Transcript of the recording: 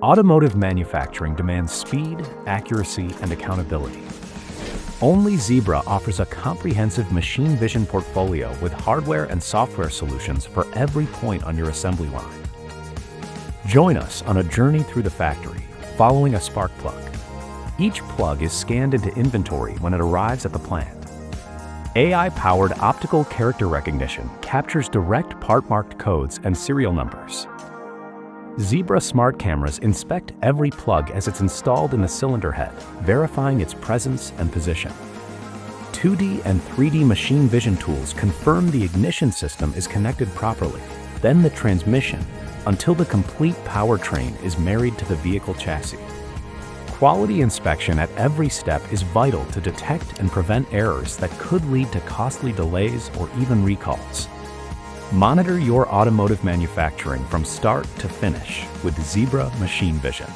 Automotive manufacturing demands speed, accuracy, and accountability. Only Zebra offers a comprehensive machine vision portfolio with hardware and software solutions for every point on your assembly line. Join us on a journey through the factory, following a spark plug. Each plug is scanned into inventory when it arrives at the plant. AI-powered optical character recognition captures direct part-marked codes and serial numbers. Zebra smart cameras inspect every plug as it's installed in the cylinder head, verifying its presence and position. 2D and 3D machine vision tools confirm the ignition system is connected properly, then the transmission, until the complete powertrain is married to the vehicle chassis. Quality inspection at every step is vital to detect and prevent errors that could lead to costly delays or even recalls. Monitor your automotive manufacturing from start to finish with Zebra Machine Vision.